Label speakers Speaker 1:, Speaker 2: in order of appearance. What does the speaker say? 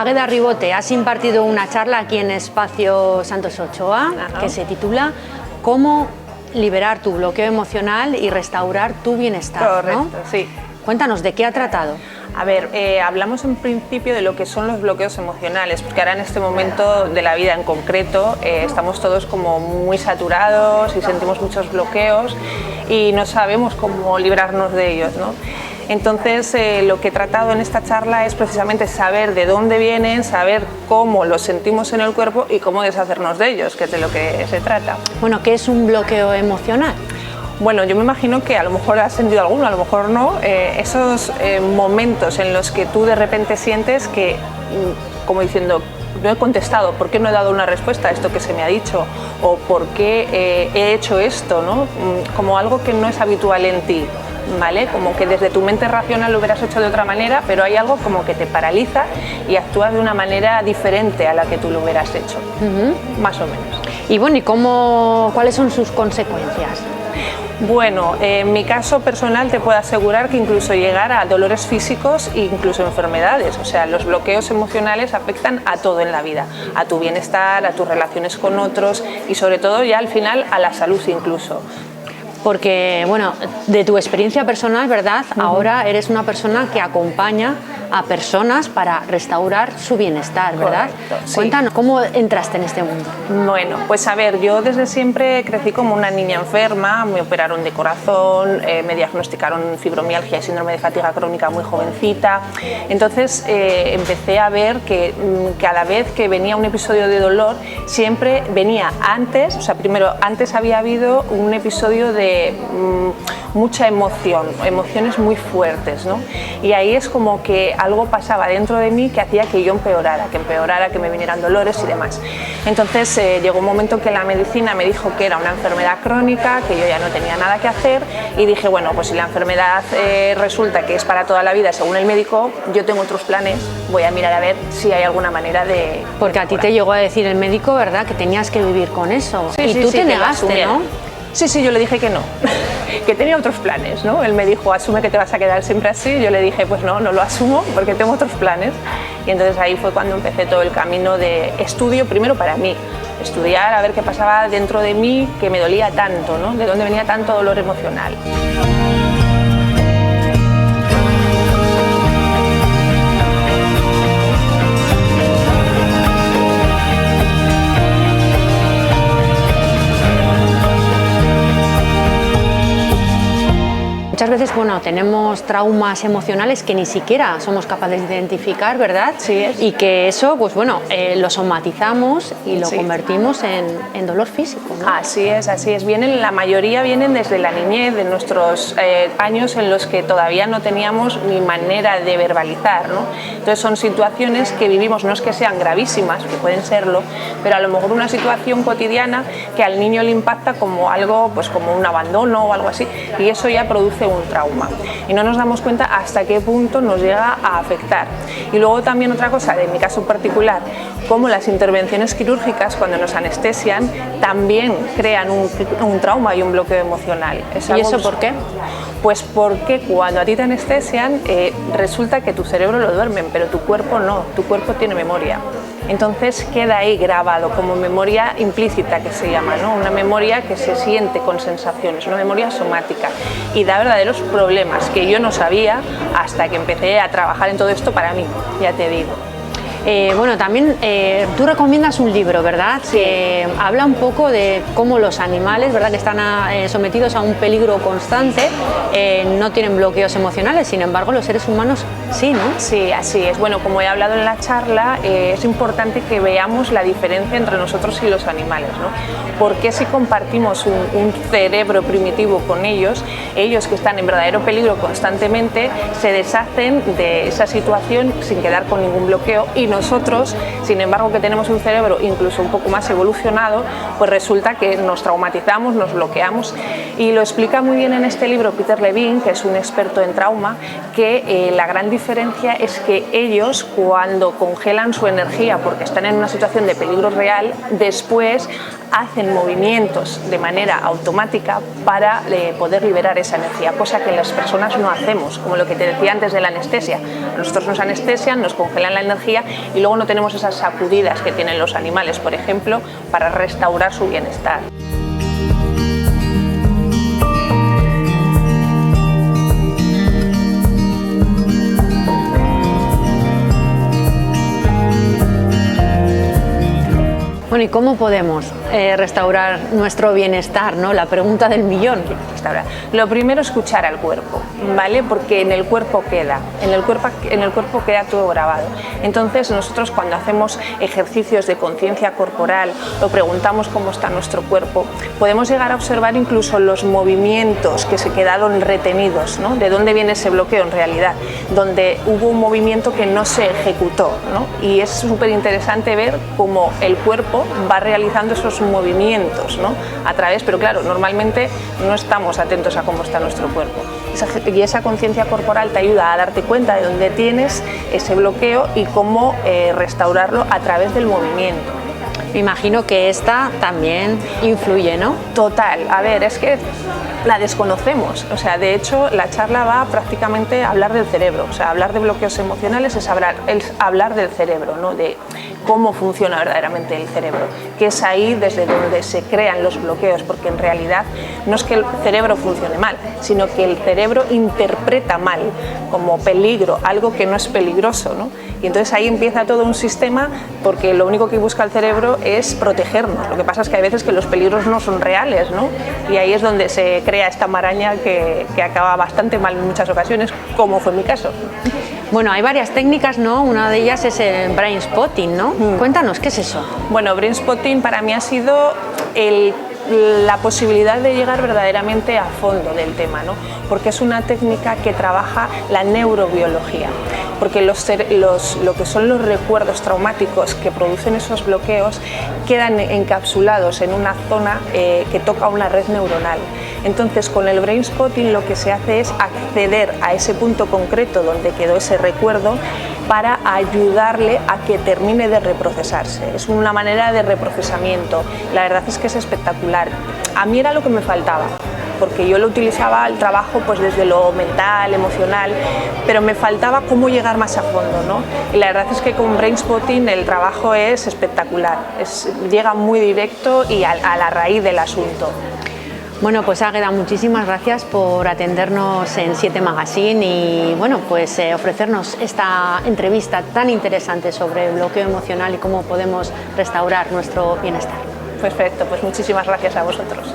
Speaker 1: Águeda Ribote, has impartido una charla aquí en Espacio Santos Ochoa, que se titula ¿Cómo liberar tu bloqueo emocional y restaurar tu bienestar?
Speaker 2: Correcto,
Speaker 1: ¿no?
Speaker 2: sí.
Speaker 1: Cuéntanos, ¿de qué ha tratado?
Speaker 2: A ver, hablamos en principio de lo que son los bloqueos emocionales, porque ahora en este momento de la vida en concreto estamos todos como muy saturados y sentimos muchos bloqueos y no sabemos cómo librarnos de ellos, ¿no? Entonces, lo que he tratado en esta charla es precisamente saber de dónde vienen, saber cómo los sentimos en el cuerpo y cómo deshacernos de ellos, que es de lo que se trata.
Speaker 1: Bueno, ¿qué es un bloqueo emocional?
Speaker 2: Bueno, yo me imagino que a lo mejor has sentido alguno, a lo mejor no, esos momentos en los que tú de repente sientes que, como diciendo, no he contestado, ¿por qué no he dado una respuesta a esto que se me ha dicho? O ¿por qué he hecho esto? ¿No? Como algo que no es habitual en ti, ¿vale? Como que desde tu mente racional lo hubieras hecho de otra manera, pero hay algo como que te paraliza y actúas de una manera diferente a la que tú lo hubieras hecho, más o menos.
Speaker 1: Y bueno, ¿y cuáles son sus consecuencias?
Speaker 2: Bueno, en mi caso personal te puedo asegurar que incluso llegar a dolores físicos e incluso enfermedades, o sea, los bloqueos emocionales afectan a todo en la vida, a tu bienestar, a tus relaciones con otros y sobre todo ya al final a la salud incluso.
Speaker 1: Porque, bueno, de tu experiencia personal, ¿verdad? Ahora eres una persona que acompaña a personas para restaurar su bienestar, ¿verdad?
Speaker 2: Correcto, sí.
Speaker 1: Cuéntanos, ¿cómo entraste en este mundo?
Speaker 2: Bueno, pues a ver, yo desde siempre crecí como una niña enferma, me operaron de corazón, me diagnosticaron fibromialgia y síndrome de fatiga crónica muy jovencita, entonces empecé a ver que cada vez que venía un episodio de dolor, siempre venía antes, o sea, primero, antes había habido un episodio de mucha emoción, emociones muy fuertes, ¿no? Y ahí es como que algo pasaba dentro de mí que hacía que yo empeorara, que me vinieran dolores y demás. Entonces llegó un momento que la medicina me dijo que era una enfermedad crónica, que yo ya no tenía nada que hacer y dije, bueno, pues si la enfermedad resulta que es para toda la vida según el médico, yo tengo otros planes, voy a mirar a ver si hay alguna manera de...
Speaker 1: Porque a ti te llegó a decir el médico, ¿verdad?, que tenías que vivir con eso.
Speaker 2: Sí,
Speaker 1: y
Speaker 2: sí,
Speaker 1: tú
Speaker 2: sí,
Speaker 1: te negaste, ¿no?
Speaker 2: Sí, yo le dije que no, que tenía otros planes, ¿no? Él me dijo, asume que te vas a quedar siempre así. Yo le dije, pues no lo asumo porque tengo otros planes. Y entonces ahí fue cuando empecé todo el camino de estudio, primero para mí, estudiar a ver qué pasaba dentro de mí, que me dolía tanto, ¿no? De dónde venía tanto dolor emocional.
Speaker 1: Muchas veces, bueno, tenemos traumas emocionales que ni siquiera somos capaces de identificar, ¿verdad?
Speaker 2: Sí es.
Speaker 1: Y que eso, pues bueno, lo somatizamos y lo convertimos en dolor físico, ¿no?
Speaker 2: Así es. La mayoría vienen desde la niñez, de nuestros años en los que todavía no teníamos ni manera de verbalizar, ¿no? Entonces son situaciones que vivimos, no es que sean gravísimas, que pueden serlo, pero a lo mejor una situación cotidiana que al niño le impacta como algo, pues como un abandono o algo así, y eso ya produce un trauma y no nos damos cuenta hasta qué punto nos llega a afectar. Y luego también otra cosa, de mi caso particular, como las intervenciones quirúrgicas cuando nos anestesian también crean un trauma y un bloqueo emocional.
Speaker 1: ¿Y eso por qué?
Speaker 2: Pues porque cuando a ti te anestesian resulta que tu cerebro lo duermen, pero tu cuerpo no, tu cuerpo tiene memoria. Entonces queda ahí grabado como memoria implícita, que se llama, ¿no? Una memoria que se siente con sensaciones, una memoria somática, y da verdaderos problemas que yo no sabía hasta que empecé a trabajar en todo esto para mí, ya te digo.
Speaker 1: Bueno, también tú recomiendas un libro, ¿verdad?
Speaker 2: Sí.
Speaker 1: Que habla un poco de cómo los animales, ¿verdad?, que están sometidos a un peligro constante, no tienen bloqueos emocionales, sin embargo los seres humanos sí, ¿no?
Speaker 2: Sí, así es. Bueno, como he hablado en la charla, es importante que veamos la diferencia entre nosotros y los animales, ¿no? Porque si compartimos un cerebro primitivo con ellos que están en verdadero peligro constantemente, se deshacen de esa situación sin quedar con ningún bloqueo, y nosotros, sin embargo, que tenemos un cerebro incluso un poco más evolucionado, pues resulta que nos traumatizamos, nos bloqueamos. Y lo explica muy bien en este libro Peter Levine, que es un experto en trauma, que la gran diferencia es que ellos, cuando congelan su energía porque están en una situación de peligro real, después hacen movimientos de manera automática para poder liberar esa energía, cosa que las personas no hacemos, como lo que te decía antes de la anestesia. Nosotros nos anestesian, nos congelan la energía y luego no tenemos esas sacudidas que tienen los animales, por ejemplo, para restaurar su bienestar.
Speaker 1: Bueno, ¿y cómo podemos restaurar nuestro bienestar, ¿no? La pregunta del millón.
Speaker 2: Lo primero, escuchar al cuerpo, ¿vale? Porque en el cuerpo queda, en el cuerpo queda todo grabado. Entonces nosotros cuando hacemos ejercicios de conciencia corporal o preguntamos cómo está nuestro cuerpo, podemos llegar a observar incluso los movimientos que se quedaron retenidos, ¿no? De dónde viene ese bloqueo en realidad, donde hubo un movimiento que no se ejecutó, ¿no? Y es súper interesante ver cómo el cuerpo va realizando esos movimientos, ¿no? A través, pero claro, normalmente no estamos atentos a cómo está nuestro cuerpo. Y esa conciencia corporal te ayuda a darte cuenta de dónde tienes ese bloqueo y cómo restaurarlo a través del movimiento.
Speaker 1: Me imagino que esta también influye, ¿no?
Speaker 2: Total, a ver, es que la desconocemos, o sea, de hecho la charla va prácticamente a hablar del cerebro, o sea, hablar de bloqueos emocionales es hablar del cerebro, ¿no? De cómo funciona verdaderamente el cerebro, que es ahí desde donde se crean los bloqueos, porque en realidad no es que el cerebro funcione mal, sino que el cerebro interpreta mal como peligro, algo que no es peligroso, ¿no? Y entonces ahí empieza todo un sistema, porque lo único que busca el cerebro es protegernos. Lo que pasa es que hay veces que los peligros no son reales, ¿no? Y ahí es donde se crea esta maraña que acaba bastante mal en muchas ocasiones, como fue mi caso.
Speaker 1: Bueno, hay varias técnicas, ¿no? Una de ellas es el brain spotting, ¿no? Cuéntanos, ¿qué es eso?
Speaker 2: Bueno, brain spotting para mí ha sido la posibilidad de llegar verdaderamente a fondo del tema, ¿no? Porque es una técnica que trabaja la neurobiología, porque lo que son los recuerdos traumáticos que producen esos bloqueos quedan encapsulados en una zona que toca una red neuronal. Entonces, con el brain spotting lo que se hace es acceder a ese punto concreto donde quedó ese recuerdo para ayudarle a que termine de reprocesarse. Es una manera de reprocesamiento. La verdad es que es espectacular. A mí era lo que me faltaba, porque yo lo utilizaba al trabajo pues desde lo mental, emocional, pero me faltaba cómo llegar más a fondo, ¿no? Y la verdad es que con brain spotting el trabajo es espectacular, llega muy directo y a la raíz del asunto.
Speaker 1: Bueno, pues Águeda, muchísimas gracias por atendernos en 7 Magazine y bueno, pues ofrecernos esta entrevista tan interesante sobre el bloqueo emocional y cómo podemos restaurar nuestro bienestar.
Speaker 2: Perfecto, pues muchísimas gracias a vosotros.